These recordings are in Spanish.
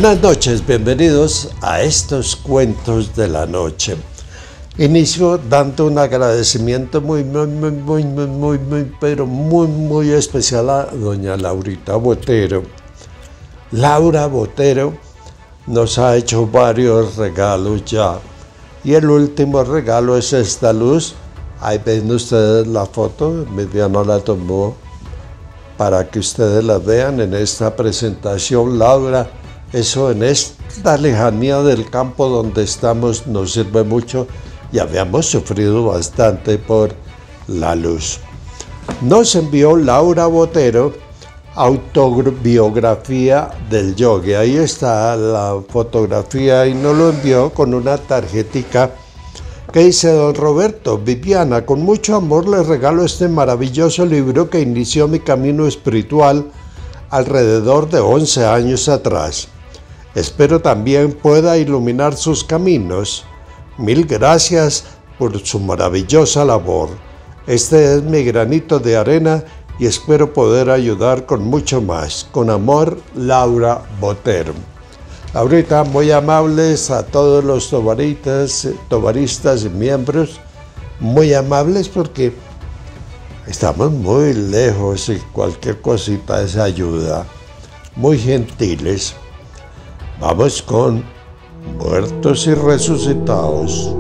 Buenas noches, bienvenidos a estos cuentos de la noche. Inicio dando un agradecimiento muy especial a doña Laurita Botero. Laura Botero nos ha hecho varios regalos ya. Y el último regalo es esta luz. Ahí ven ustedes la foto, Viviana la tomó para que ustedes la vean en esta presentación. Laura, eso en esta lejanía del campo donde estamos nos sirve mucho y habíamos sufrido bastante por la luz. Nos envió Laura Botero autobiografía del yogi. Ahí está la fotografía y nos lo envió con una tarjetica que dice: don Roberto, Viviana, con mucho amor les regalo este maravilloso libro que inició mi camino espiritual alrededor de 11 años atrás. Espero también pueda iluminar sus caminos. Mil gracias por su maravillosa labor. Este es mi granito de arena y espero poder ayudar con mucho más. Con amor, Laura Botero. Ahorita muy amables a todos los tobaristas y miembros, muy amables porque estamos muy lejos y cualquier cosita es ayuda. Muy gentiles. Vamos con Muertos y Resucitados.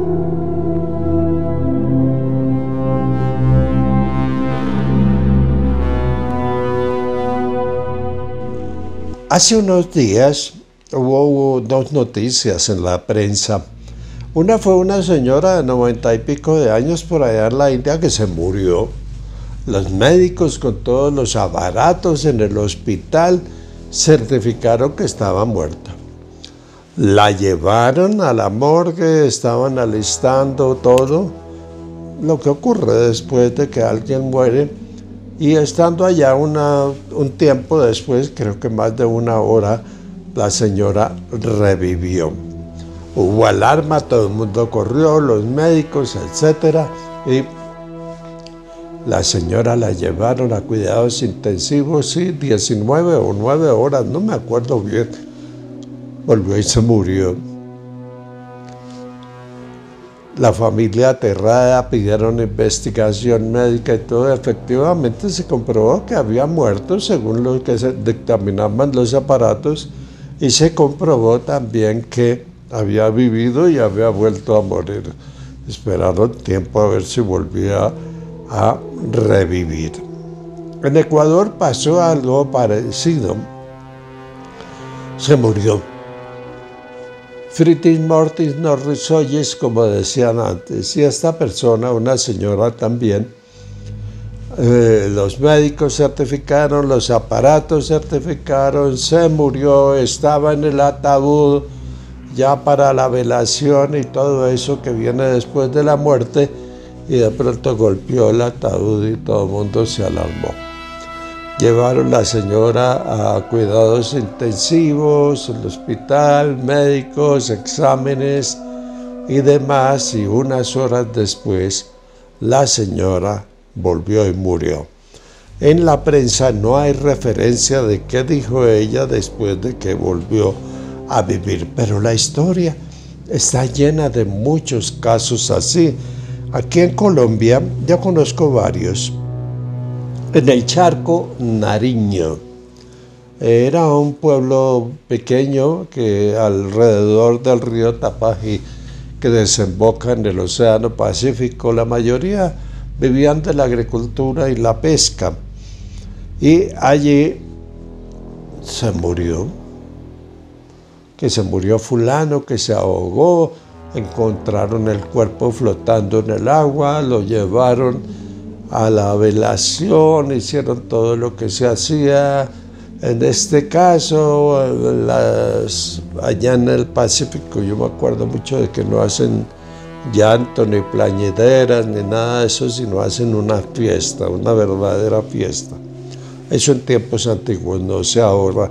Hace unos días hubo dos noticias en la prensa. Una fue una señora de 90 y pico de años por allá en la India que se murió. Los médicos con todos los aparatos en el hospital certificaron que estaba muerta. La llevaron a la morgue, estaban alistando todo. Lo que ocurre después de que alguien muere, y estando allá un tiempo después, creo que más de una hora, la señora revivió. Hubo alarma, todo el mundo corrió, los médicos, etc. Y la señora la llevaron a cuidados intensivos, sí, 19 o 9 horas, no me acuerdo bien. Volvió y se murió. La familia aterrada pidieron investigación médica y todo. Efectivamente se comprobó que había muerto según lo que se dictaminaban los aparatos, y se comprobó también que había vivido y había vuelto a morir. Esperaron tiempo a ver si volvía a revivir. En Ecuador pasó algo parecido. Se murió Fritis Mortis Norris Oyes, como decían antes, y esta persona, una señora también, los médicos certificaron, los aparatos certificaron, se murió, estaba en el ataúd ya para la velación y todo eso que viene después de la muerte, y de pronto golpeó el ataúd y todo el mundo se alarmó. Llevaron a la señora a cuidados intensivos, el hospital, médicos, exámenes y demás, y unas horas después la señora volvió y murió. En la prensa no hay referencia de qué dijo ella después de que volvió a vivir, pero la historia está llena de muchos casos así. Aquí en Colombia yo conozco varios. En el Charco, Nariño. Era un pueblo pequeño que alrededor del río Tapají, que desemboca en el Océano Pacífico, la mayoría vivían de la agricultura y la pesca. Y allí se murió. Que se murió fulano, que se ahogó, encontraron el cuerpo flotando en el agua, lo llevaron a la velación, hicieron todo lo que se hacía. En este caso, allá en el Pacífico, yo me acuerdo mucho de que no hacen llanto, ni plañideras, ni nada de eso, sino hacen una fiesta, una verdadera fiesta. Eso en tiempos antiguos, no sé ahora.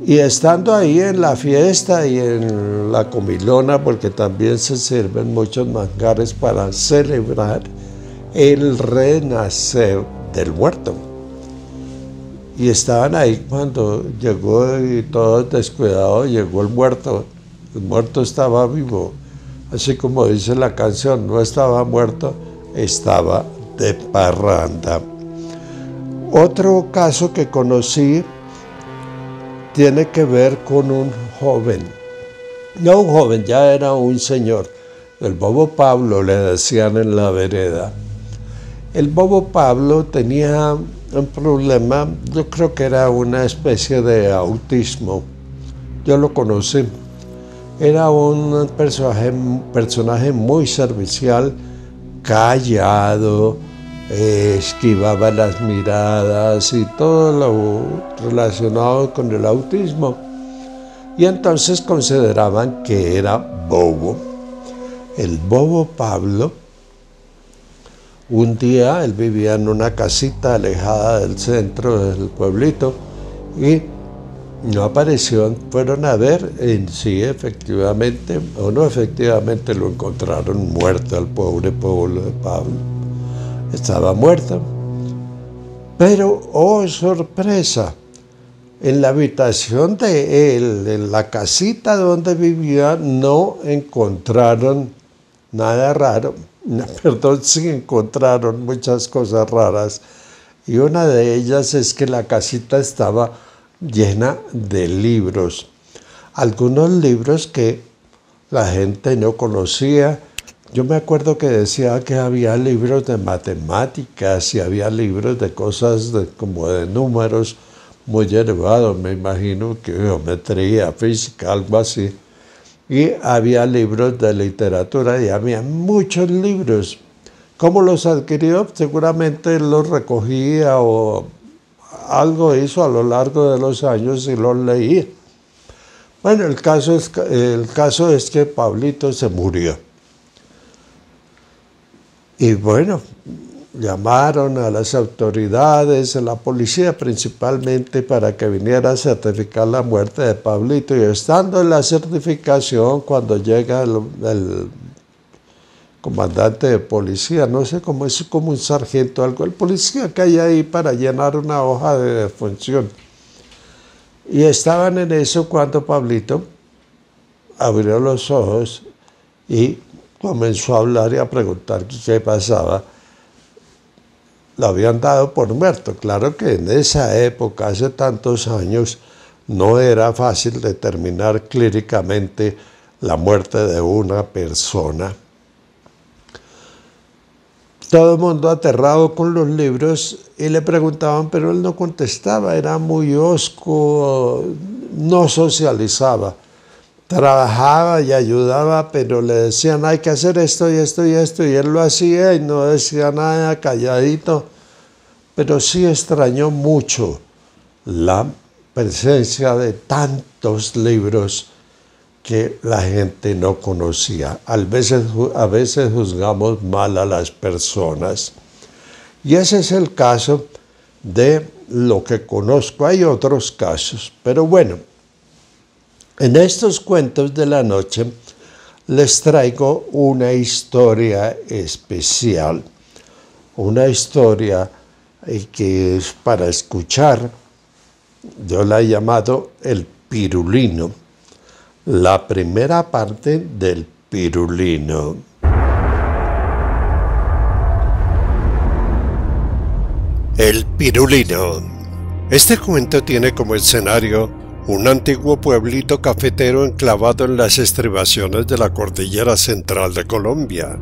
Y estando ahí en la fiesta y en la comilona, porque también se sirven muchos manjares para celebrar el renacer del muerto. Y estaban ahí cuando llegó y todo descuidado, llegó el muerto. El muerto estaba vivo. Así como dice la canción, no estaba muerto, estaba de parranda. Otro caso que conocí tiene que ver con un joven. No un joven, ya era un señor. El Bobo Pablo le decían en la vereda. El Bobo Pablo tenía un problema, yo creo que era una especie de autismo. Yo lo conocí. Era un personaje muy servicial, callado, esquivaba las miradas y todo lo relacionado con el autismo. Y entonces consideraban que era bobo. El Bobo Pablo, un día él vivía en una casita alejada del centro del pueblito y no apareció. Fueron a ver en sí efectivamente o no efectivamente lo encontraron muerto al pobre Bobo de Pablo. Estaba muerto. Pero, oh sorpresa, en la habitación de él, en la casita donde vivía, no encontraron nada raro. Perdón, sí encontraron muchas cosas raras. Y una de ellas es que la casita estaba llena de libros. Algunos libros que la gente no conocía. Yo me acuerdo que decía que había libros de matemáticas y había libros de cosas como de números muy elevados, me imagino que geometría, física, algo así. Y había libros de literatura y había muchos libros. ¿Cómo los adquirió? Seguramente los recogía o algo hizo a lo largo de los años y los leía. Bueno, el caso es que Pablito se murió. Y bueno, llamaron a las autoridades, a la policía principalmente, para que viniera a certificar la muerte de Pablito. Y estando en la certificación, cuando llega el comandante de policía, no sé cómo es, como un sargento, algo, el policía que hay ahí para llenar una hoja de defunción. Y estaban en eso cuando Pablito abrió los ojos y comenzó a hablar y a preguntar qué pasaba. Lo habían dado por muerto. Claro que en esa época, hace tantos años, no era fácil determinar clínicamente la muerte de una persona. Todo el mundo aterrado con los libros y le preguntaban, pero él no contestaba, era muy hosco, no socializaba. Trabajaba y ayudaba, pero le decían hay que hacer esto y esto y esto, y él lo hacía y no decía nada, calladito. Pero sí extrañó mucho la presencia de tantos libros que la gente no conocía. A veces juzgamos mal a las personas. Y ese es el caso de lo que conozco. Hay otros casos, pero bueno. En estos cuentos de la noche les traigo una historia especial, una historia que es para escuchar. Yo la he llamado El Pirulino, la primera parte del Pirulino. El Pirulino. Este cuento tiene como escenario un antiguo pueblito cafetero enclavado en las estribaciones de la cordillera central de Colombia.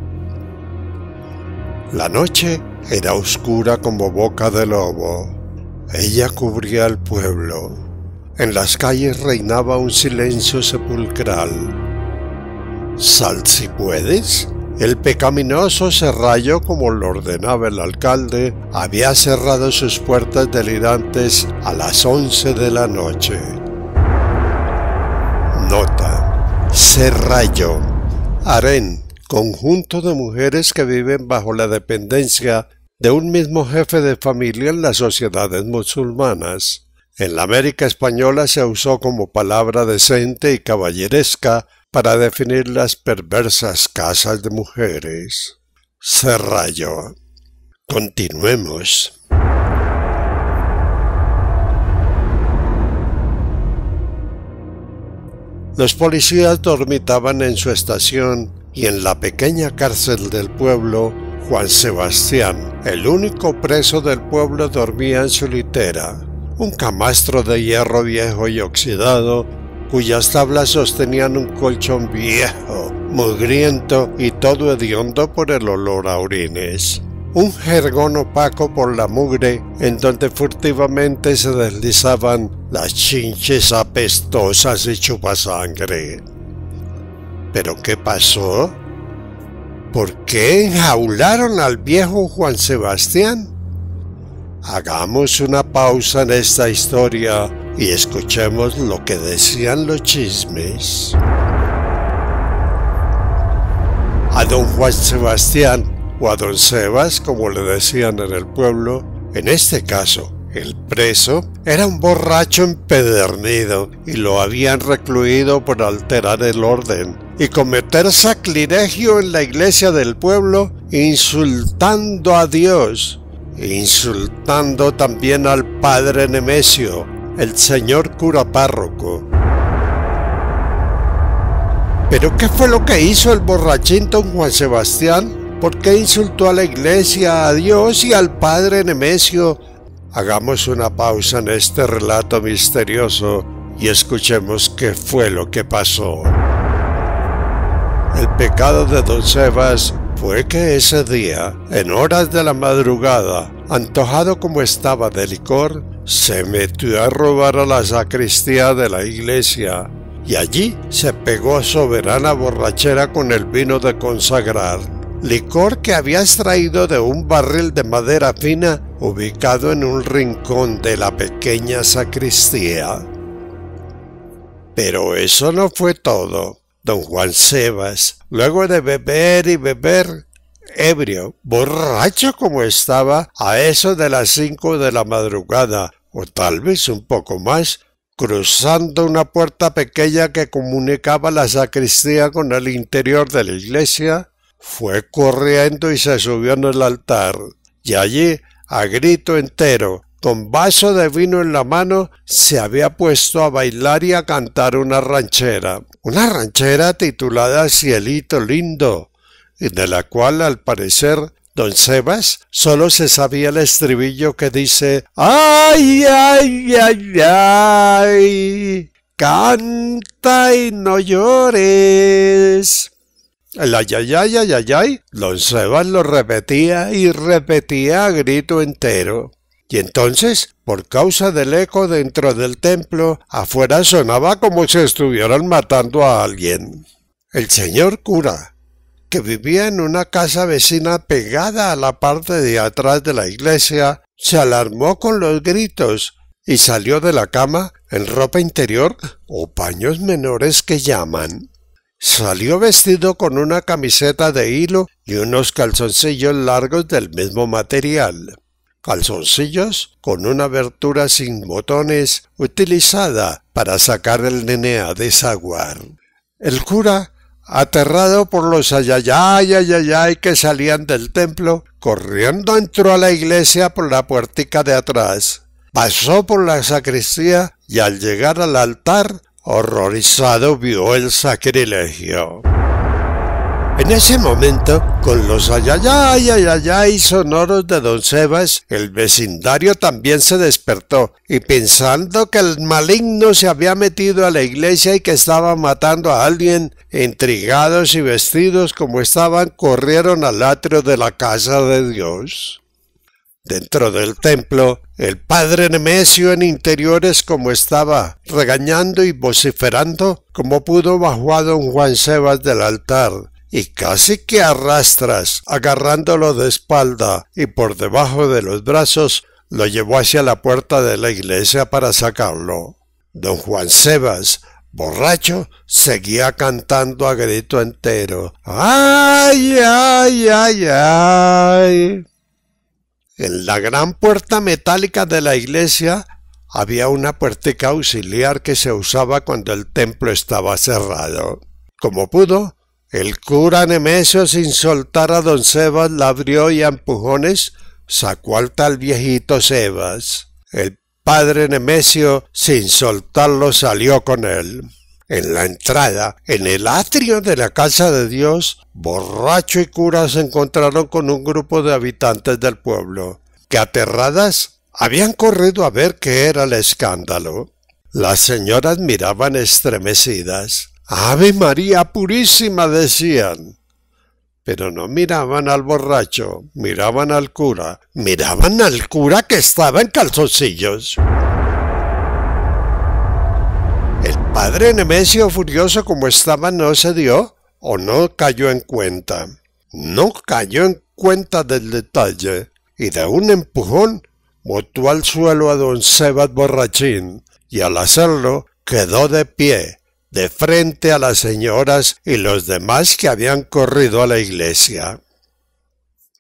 La noche era oscura como boca de lobo. Ella cubría el pueblo. En las calles reinaba un silencio sepulcral. «Sal si puedes». El pecaminoso serrallo, como lo ordenaba el alcalde, había cerrado sus puertas delirantes a las 11 de la noche. Nota: serrallo, harén, conjunto de mujeres que viven bajo la dependencia de un mismo jefe de familia en las sociedades musulmanas. En la América española se usó como palabra decente y caballeresca para definir las perversas casas de mujeres. Serrallo. Continuemos. Los policías dormitaban en su estación y en la pequeña cárcel del pueblo, Juan Sebastián, el único preso del pueblo, dormía en su litera, un camastro de hierro viejo y oxidado, cuyas tablas sostenían un colchón viejo, mugriento y todo hediondo por el olor a orines. Un jergón opaco por la mugre, en donde furtivamente se deslizaban las chinches apestosas y chupasangre. ¿Pero qué pasó? ¿Por qué enjaularon al viejo Juan Sebastián? Hagamos una pausa en esta historia y escuchemos lo que decían los chismes. A don Juan Sebastián, o a don Sebas, como le decían en el pueblo, en este caso, el preso, era un borracho empedernido y lo habían recluido por alterar el orden y cometer sacrilegio en la iglesia del pueblo, insultando a Dios, insultando también al padre Nemesio, el señor cura párroco. ¿Pero qué fue lo que hizo el borrachín don Juan Sebastián? ¿Por qué insultó a la iglesia, a Dios y al padre Nemesio? Hagamos una pausa en este relato misterioso y escuchemos qué fue lo que pasó. El pecado de don Sebas fue que ese día, en horas de la madrugada, antojado como estaba de licor, se metió a robar a la sacristía de la iglesia y allí se pegó soberana borrachera con el vino de consagrar, licor que había extraído de un barril de madera fina ubicado en un rincón de la pequeña sacristía. Pero eso no fue todo. Don Juan Sebas, luego de beber y beber, ebrio, borracho como estaba, a eso de las 5 de la madrugada, o tal vez un poco más, cruzando una puerta pequeña que comunicaba la sacristía con el interior de la iglesia, fue corriendo y se subió en el altar, y allí, a grito entero, con vaso de vino en la mano, se había puesto a bailar y a cantar una ranchera titulada Cielito Lindo, y de la cual, al parecer, don Sebas solo se sabía el estribillo que dice ¡ay, ay, ay, ay! ¡Canta y no llores! El ay, ay, ay, ay, ay, ay, don Sebas lo repetía y repetía a grito entero. Y entonces, por causa del eco dentro del templo, afuera sonaba como si estuvieran matando a alguien. El señor cura, que vivía en una casa vecina pegada a la parte de atrás de la iglesia, se alarmó con los gritos y salió de la cama en ropa interior o paños menores que llaman. Salió vestido con una camiseta de hilo y unos calzoncillos largos del mismo material. Calzoncillos con una abertura sin botones utilizada para sacar el nene a desaguar. El cura, aterrado por los ayayay, ayayay que salían del templo, corriendo entró a la iglesia por la puertica de atrás. Pasó por la sacristía y al llegar al altar, horrorizado vio el sacrilegio. En ese momento, con los ayayay, ayayay sonoros de don Sebas, el vecindario también se despertó, y pensando que el maligno se había metido a la iglesia y que estaba matando a alguien, intrigados y vestidos como estaban, corrieron al atrio de la casa de Dios. Dentro del templo, el padre Nemesio en interiores como estaba, regañando y vociferando como pudo, bajó a don Juan Sebas del altar, y casi que a rastras, agarrándolo de espalda y por debajo de los brazos, lo llevó hacia la puerta de la iglesia para sacarlo. Don Juan Sebas, borracho, seguía cantando a grito entero. ¡Ay, ay, ay, ay! En la gran puerta metálica de la iglesia había una puertica auxiliar que se usaba cuando el templo estaba cerrado. Como pudo, el cura Nemesio, sin soltar a don Sebas, la abrió y a empujones sacó al tal viejito Sebas. El padre Nemesio, sin soltarlo, salió con él. En la entrada, en el atrio de la casa de Dios, borracho y cura se encontraron con un grupo de habitantes del pueblo, que aterradas habían corrido a ver qué era el escándalo. Las señoras miraban estremecidas. «¡Ave María Purísima!», decían. Pero no miraban al borracho, miraban al cura que estaba en calzoncillos. El padre Nemesio, furioso como estaba, no se dio o no cayó en cuenta. No cayó en cuenta del detalle y de un empujón botó al suelo a don Sebas borrachín y al hacerlo quedó de pie, de frente a las señoras y los demás que habían corrido a la iglesia.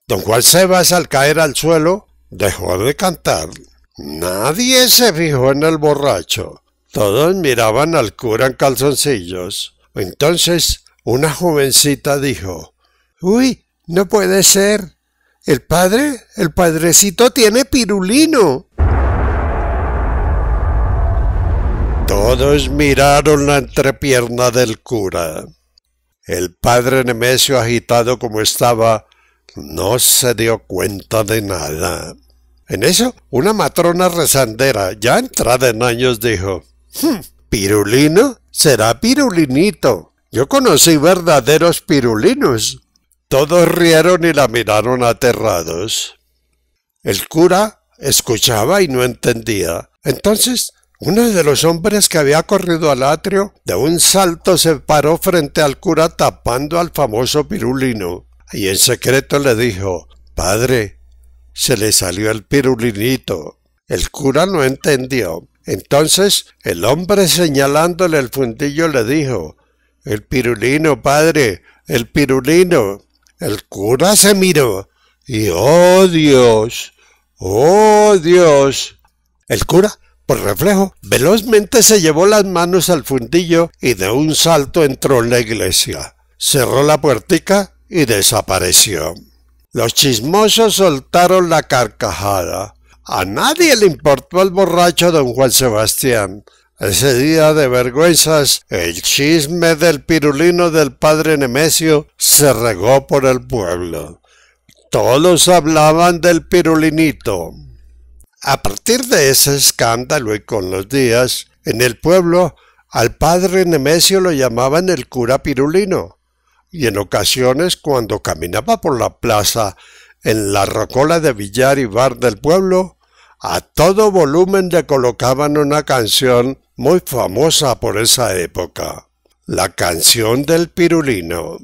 Don Juan Sebas, al caer al suelo, dejó de cantar. Nadie se fijó en el borracho. Todos miraban al cura en calzoncillos. Entonces una jovencita dijo: «¡Uy, no puede ser! El padrecito tiene pirulino». Todos miraron la entrepierna del cura. El padre Nemesio, agitado como estaba, no se dio cuenta de nada. En eso, una matrona rezandera, ya entrada en años, dijo: «¿Pirulino? Será pirulinito. Yo conocí verdaderos pirulinos». Todos rieron y la miraron aterrados. El cura escuchaba y no entendía. Entonces, uno de los hombres que había corrido al atrio, de un salto se paró frente al cura tapando al famoso pirulino, y en secreto le dijo: «Padre, se le salió el pirulinito». El cura no entendió. Entonces el hombre, señalándole el fundillo, le dijo: «El pirulino, padre, el pirulino». El cura se miró y ¡oh Dios! ¡Oh Dios! El cura, por reflejo, velozmente se llevó las manos al fundillo y de un salto entró en la iglesia. Cerró la puertica y desapareció. Los chismosos soltaron la carcajada. A nadie le importó el borracho don Juan Sebastián. Ese día de vergüenzas, el chisme del pirulino del padre Nemesio se regó por el pueblo. Todos hablaban del pirulinito. A partir de ese escándalo y con los días, en el pueblo, al padre Nemesio lo llamaban el cura pirulino, y en ocasiones, cuando caminaba por la plaza, en la rocola de billar y bar del pueblo, a todo volumen le colocaban una canción muy famosa por esa época: la canción del pirulino.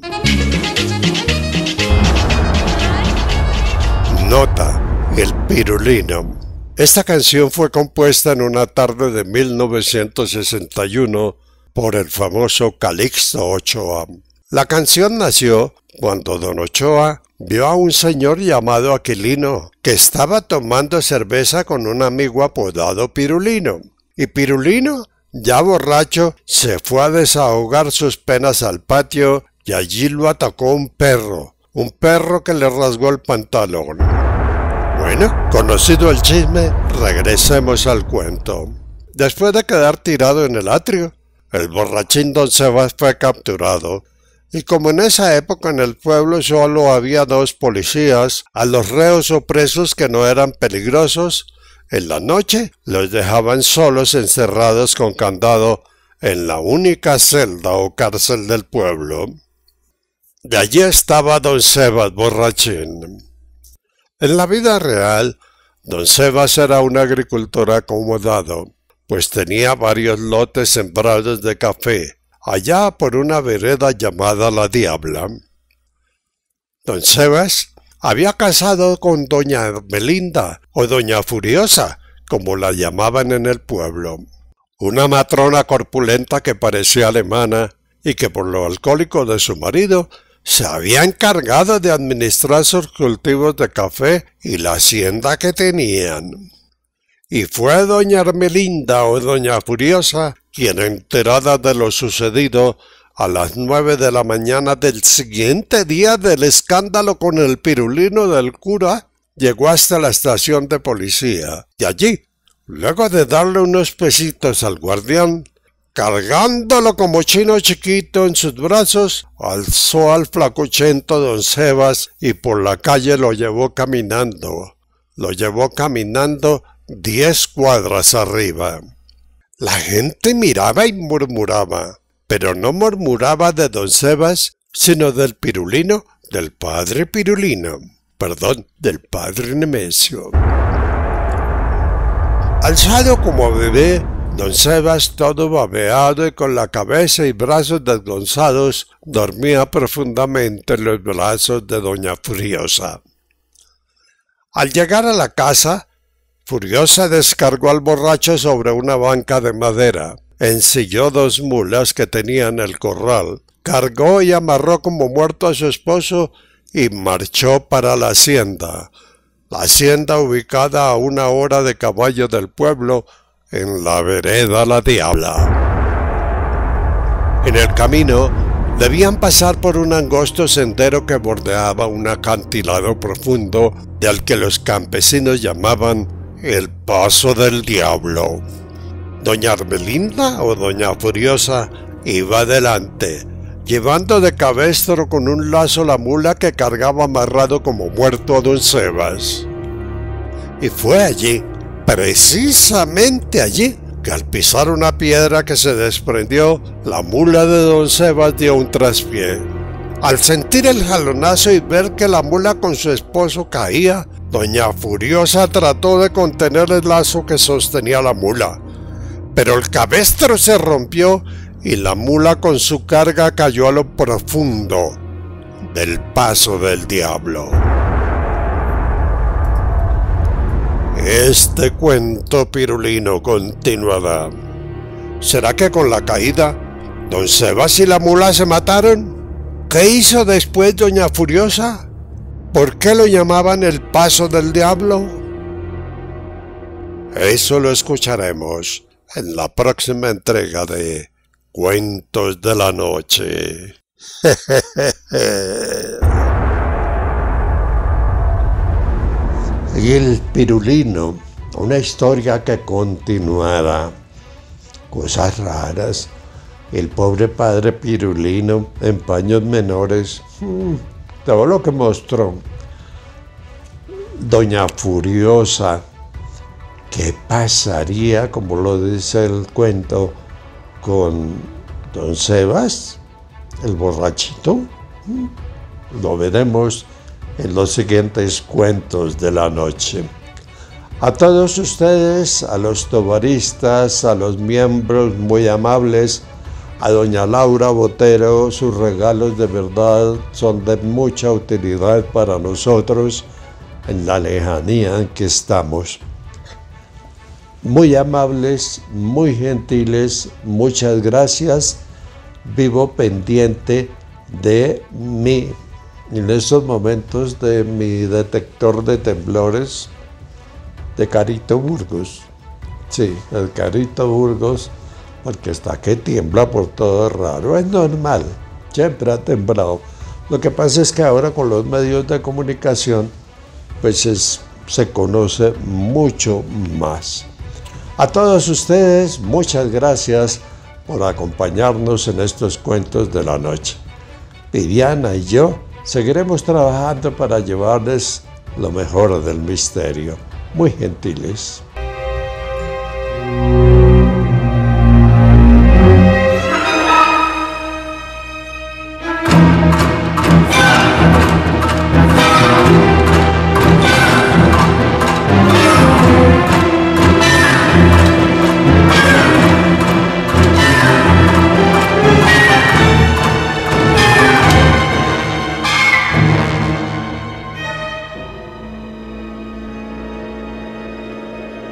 Nota: el pirulino. Esta canción fue compuesta en una tarde de 1961 por el famoso Calixto Ochoa. La canción nació cuando don Ochoa vio a un señor llamado Aquilino, que estaba tomando cerveza con un amigo apodado Pirulino. Y Pirulino, ya borracho, se fue a desahogar sus penas al patio y allí lo atacó un perro que le rasgó el pantalón. Bueno, conocido el chisme, regresemos al cuento. Después de quedar tirado en el atrio, el borrachín don Sebas fue capturado. Y como en esa época en el pueblo solo había 2 policías, a los reos o presos que no eran peligrosos, en la noche los dejaban solos encerrados con candado en la única celda o cárcel del pueblo. Y allí estaba don Sebas borrachín. En la vida real, don Sebas era un agricultor acomodado, pues tenía varios lotes sembrados de café, allá por una vereda llamada La Diabla. Don Sebas había casado con doña Ermelinda, o doña Furiosa, como la llamaban en el pueblo, una matrona corpulenta que parecía alemana y que por lo alcohólico de su marido se había encargado de administrar sus cultivos de café y la hacienda que tenían. Y fue doña Ermelinda o doña Furiosa quien, enterada de lo sucedido, a las 9 de la mañana del siguiente día del escándalo con el pirulino del cura, llegó hasta la estación de policía, y allí, luego de darle unos pesitos al guardián, Cargándolo como chino chiquito en sus brazos, alzó al flacuchento don Sebas y por la calle lo llevó caminando. Lo llevó caminando 10 cuadras arriba. La gente miraba y murmuraba, pero no murmuraba de don Sebas, sino del Pirulino, del padre Pirulino, del padre Nemesio. Alzado como bebé, don Sebas, todo babeado y con la cabeza y brazos desgonzados, dormía profundamente en los brazos de doña Furiosa. Al llegar a la casa, Furiosa descargó al borracho sobre una banca de madera, ensilló 2 mulas que tenía en el corral, cargó y amarró como muerto a su esposo y marchó para la hacienda ubicada a 1 hora de caballo del pueblo, en la vereda La Diabla. En el camino debían pasar por un angosto sendero que bordeaba un acantilado profundo del que los campesinos llamaban el Paso del Diablo. Doña Armelinda o doña Furiosa iba adelante, llevando de cabestro con un lazo la mula que cargaba amarrado como muerto a don Sebas. Y fue allí, precisamente allí, que al pisar una piedra que se desprendió, la mula de don Sebas dio un traspié. Al sentir el jalonazo y ver que la mula con su esposo caía, doña Furiosa trató de contener el lazo que sostenía la mula, pero el cabestro se rompió y la mula con su carga cayó a lo profundo del Paso del Diablo. Este cuento pirulino continuará. ¿Será que con la caída don Sebas y la mula se mataron? ¿Qué hizo después doña Furiosa? ¿Por qué lo llamaban el Paso del Diablo? Eso lo escucharemos en la próxima entrega de Cuentos de la Noche. Y el Pirulino, una historia que continuará. Cosas raras. El pobre padre Pirulino en paños menores. Todo lo que mostró. Doña Furiosa. ¿Qué pasaría, como lo dice el cuento, con don Sebas, el borrachito? Lo veremos en los siguientes cuentos de la noche. A todos ustedes, a los tobaristas, a los miembros muy amables, a doña Laura Botero, sus regalos de verdad son de mucha utilidad para nosotros en la lejanía en que estamos. Muy amables, muy gentiles, muchas gracias. Vivo pendiente de mí, en estos momentos, de mi detector de temblores de Carito Burgos. Sí, el Carito Burgos, porque está que tiembla por todo raro. Es normal, siempre ha temblado. Lo que pasa es que ahora con los medios de comunicación, pues se conoce mucho más. A todos ustedes, muchas gracias por acompañarnos en estos cuentos de la noche. Viviana y yo seguiremos trabajando para llevarles lo mejor del misterio. Muy gentiles.